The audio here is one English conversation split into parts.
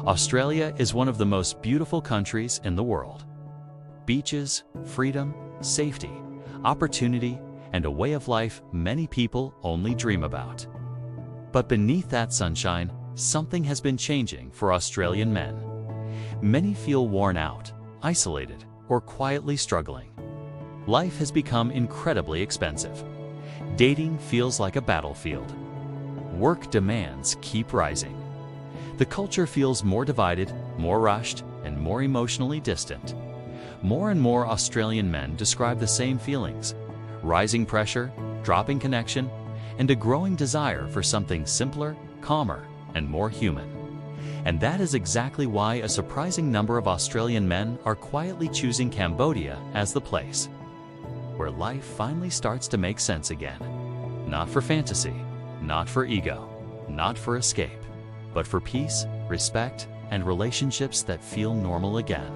Australia is one of the most beautiful countries in the world. Beaches, freedom, safety, opportunity, and a way of life many people only dream about. But beneath that sunshine, something has been changing for Australian men. Many feel worn out, isolated, or quietly struggling. Life has become incredibly expensive. Dating feels like a battlefield. Work demands keep rising. The culture feels more divided, more rushed, and more emotionally distant. More and more Australian men describe the same feelings: rising pressure, dropping connection, and a growing desire for something simpler, calmer, and more human. And that is exactly why a surprising number of Australian men are quietly choosing Cambodia as the place where life finally starts to make sense again. Not for fantasy, not for ego, not for escape, but for peace, respect, and relationships that feel normal again.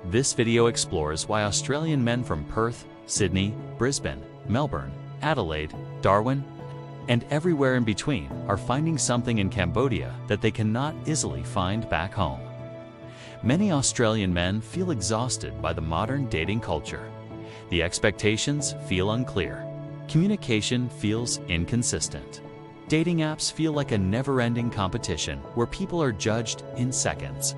This video explores why Australian men from Perth, Sydney, Brisbane, Melbourne, Adelaide, Darwin, and everywhere in between are finding something in Cambodia that they cannot easily find back home. Many Australian men feel exhausted by the modern dating culture. The expectations feel unclear. Communication feels inconsistent. Dating apps feel like a never-ending competition where people are judged in seconds.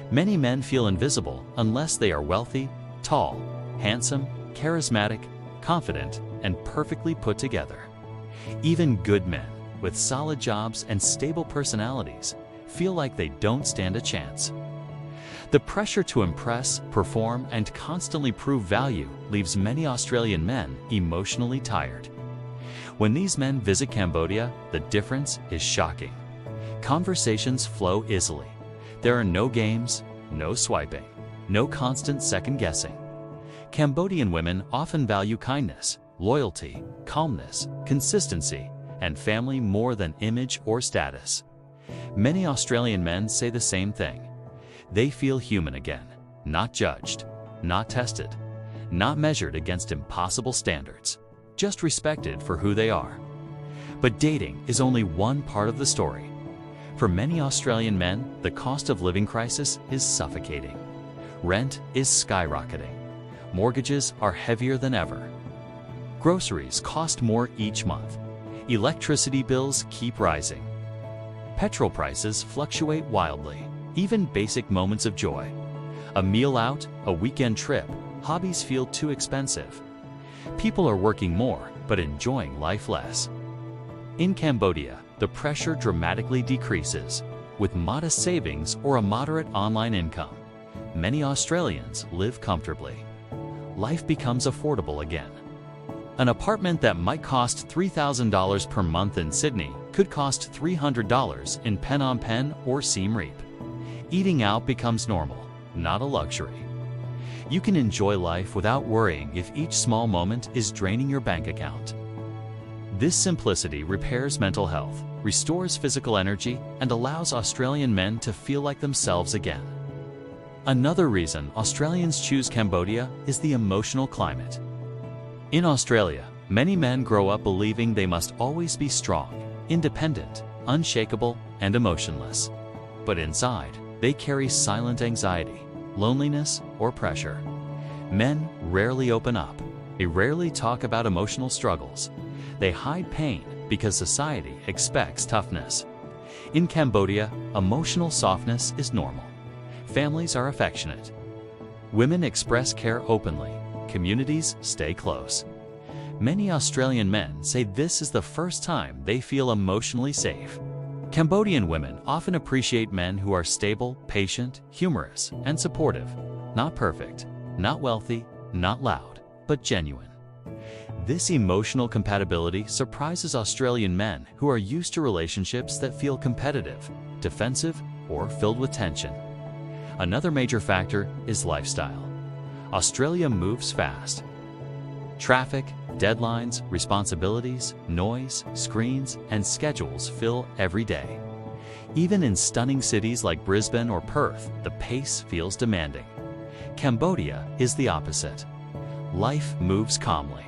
Many men feel invisible unless they are wealthy, tall, handsome, charismatic, confident, and perfectly put together. Even good men with solid jobs and stable personalities feel like they don't stand a chance. The pressure to impress, perform, and constantly prove value leaves many Australian men emotionally tired. When these men visit Cambodia, the difference is shocking. Conversations flow easily. There are no games, no swiping, no constant second-guessing. Cambodian women often value kindness, loyalty, calmness, consistency, and family more than image or status. Many Australian men say the same thing. They feel human again, not judged, not tested, not measured against impossible standards, just respected for who they are. But dating is only one part of the story. For many Australian men, the cost of living crisis is suffocating. Rent is skyrocketing. Mortgages are heavier than ever. Groceries cost more each month. Electricity bills keep rising. Petrol prices fluctuate wildly. Even basic moments of joy, a meal out, a weekend trip, hobbies feel too expensive. People are working more, but enjoying life less. In Cambodia, the pressure dramatically decreases. With modest savings or a moderate online income, many Australians live comfortably. Life becomes affordable again. An apartment that might cost $3,000 per month in Sydney could cost $300 in Phnom Penh or Siem Reap. Eating out becomes normal, not a luxury. You can enjoy life without worrying if each small moment is draining your bank account. This simplicity repairs mental health, restores physical energy, and allows Australian men to feel like themselves again. Another reason Australians choose Cambodia is the emotional climate. In Australia, many men grow up believing they must always be strong, independent, unshakable, and emotionless. But inside, they carry silent anxiety, loneliness, or pressure. Men rarely open up. They rarely talk about emotional struggles. They hide pain because society expects toughness. In Cambodia, emotional softness is normal. Families are affectionate. Women express care openly. Communities stay close. Many Australian men say this is the first time they feel emotionally safe. Cambodian women often appreciate men who are stable, patient, humorous, and supportive. Not perfect, not wealthy, not loud, but genuine. This emotional compatibility surprises Australian men who are used to relationships that feel competitive, defensive, or filled with tension. Another major factor is lifestyle. Australia moves fast. Traffic, deadlines, responsibilities, noise, screens, and schedules fill every day. Even in stunning cities like Brisbane or Perth, the pace feels demanding. Cambodia is the opposite. Life moves calmly.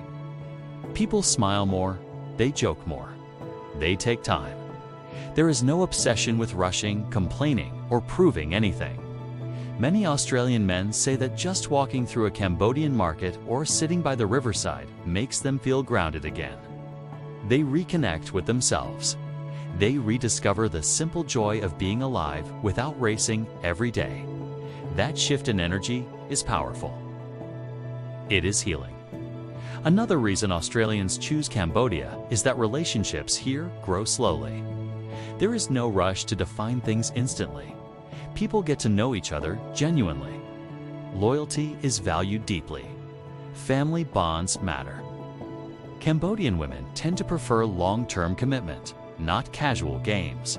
People smile more, they joke more, they take time. There is no obsession with rushing, complaining, or proving anything. Many Australian men say that just walking through a Cambodian market or sitting by the riverside makes them feel grounded again. They reconnect with themselves. They rediscover the simple joy of being alive without racing every day. That shift in energy is powerful. It is healing. Another reason Australians choose Cambodia is that relationships here grow slowly. There is no rush to define things instantly. People get to know each other genuinely. Loyalty is valued deeply. Family bonds matter. Cambodian women tend to prefer long-term commitment, not casual games.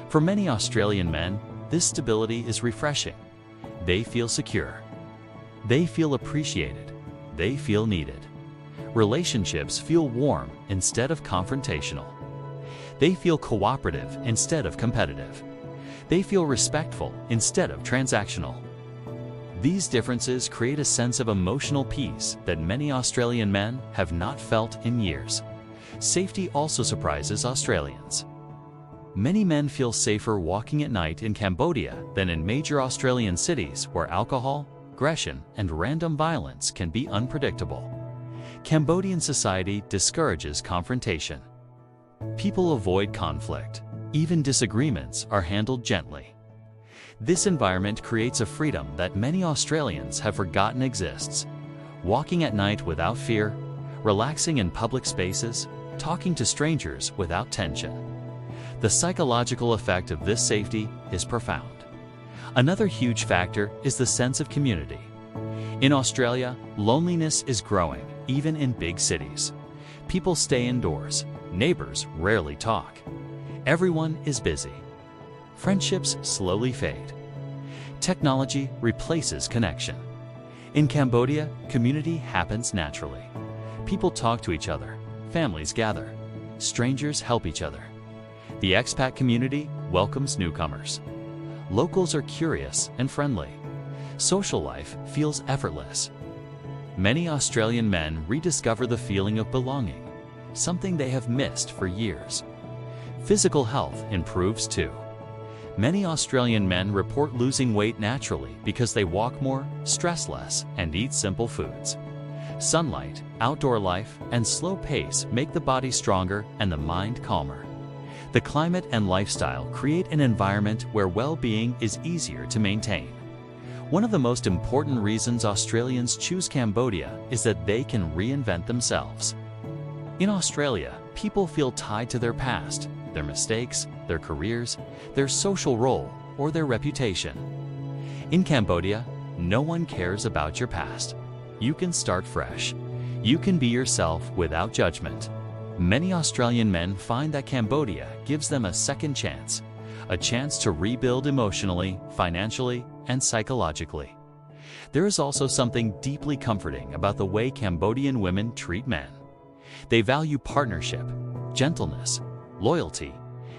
For many Australian men, this stability is refreshing. They feel secure. They feel appreciated. They feel needed. Relationships feel warm instead of confrontational. They feel cooperative instead of competitive. They feel respectful instead of transactional. These differences create a sense of emotional peace that many Australian men have not felt in years. Safety also surprises Australians. Many men feel safer walking at night in Cambodia than in major Australian cities where alcohol, aggression, and random violence can be unpredictable. Cambodian society discourages confrontation. People avoid conflict. Even disagreements are handled gently. This environment creates a freedom that many Australians have forgotten exists. Walking at night without fear, relaxing in public spaces, talking to strangers without tension. The psychological effect of this safety is profound. Another huge factor is the sense of community. In Australia, loneliness is growing, even in big cities. People stay indoors. Neighbors rarely talk. Everyone is busy. Friendships slowly fade. Technology replaces connection. In Cambodia, community happens naturally. People talk to each other. Families gather. Strangers help each other. The expat community welcomes newcomers. Locals are curious and friendly. Social life feels effortless. Many Australian men rediscover the feeling of belonging, something they have missed for years. Physical health improves too. Many Australian men report losing weight naturally because they walk more, stress less, and eat simple foods. Sunlight, outdoor life, and slow pace make the body stronger and the mind calmer. The climate and lifestyle create an environment where well-being is easier to maintain. One of the most important reasons Australians choose Cambodia is that they can reinvent themselves. In Australia, people feel tied to their past, their mistakes, their careers, their social role, or their reputation. In Cambodia, no one cares about your past. You can start fresh. You can be yourself without judgment. Many Australian men find that Cambodia gives them a second chance, a chance to rebuild emotionally, financially, and psychologically. There is also something deeply comforting about the way Cambodian women treat men. They value partnership, gentleness, loyalty,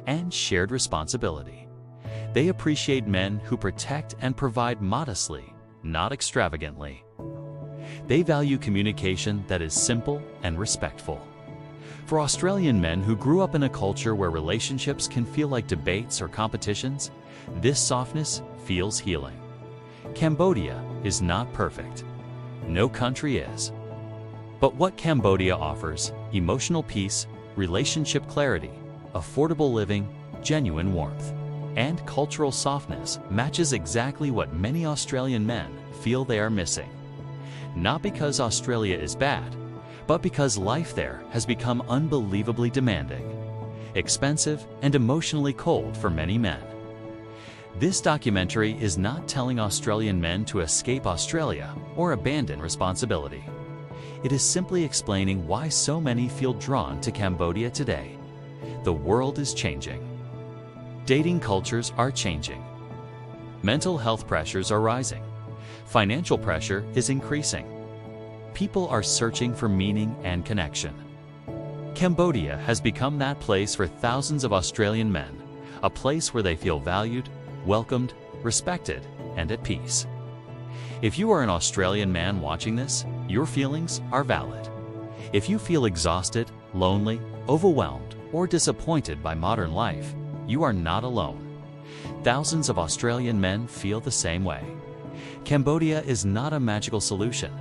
and shared responsibility. They appreciate men who protect and provide modestly, not extravagantly. They value communication that is simple and respectful. For Australian men who grew up in a culture where relationships can feel like debates or competitions, this softness feels healing. Cambodia is not perfect. No country is. But what Cambodia offers, emotional peace, relationship clarity, affordable living, genuine warmth, and cultural softness matches exactly what many Australian men feel they are missing. Not because Australia is bad, but because life there has become unbelievably demanding, expensive, and emotionally cold for many men. This documentary is not telling Australian men to escape Australia or abandon responsibility. It is simply explaining why so many feel drawn to Cambodia today. The world is changing. Dating cultures are changing. Mental health pressures are rising. Financial pressure is increasing. People are searching for meaning and connection. Cambodia has become that place for thousands of Australian men, a place where they feel valued, welcomed, respected, and at peace. If you are an Australian man watching this, your feelings are valid. If you feel exhausted, lonely, overwhelmed, or disappointed by modern life, you are not alone. Thousands of Australian men feel the same way. Cambodia is not a magical solution,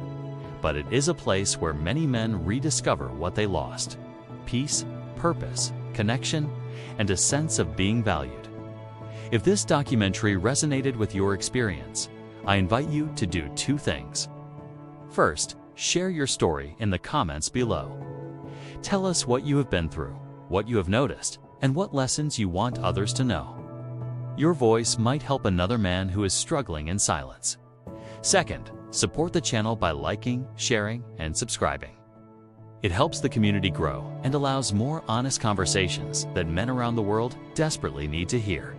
but it is a place where many men rediscover what they lost: peace, purpose, connection, and a sense of being valued. If this documentary resonated with your experience, I invite you to do two things. First, share your story in the comments below. Tell us what you have been through, what you have noticed, and what lessons you want others to know. Your voice might help another man who is struggling in silence. Second, support the channel by liking, sharing, and subscribing. It helps the community grow and allows more honest conversations that men around the world desperately need to hear.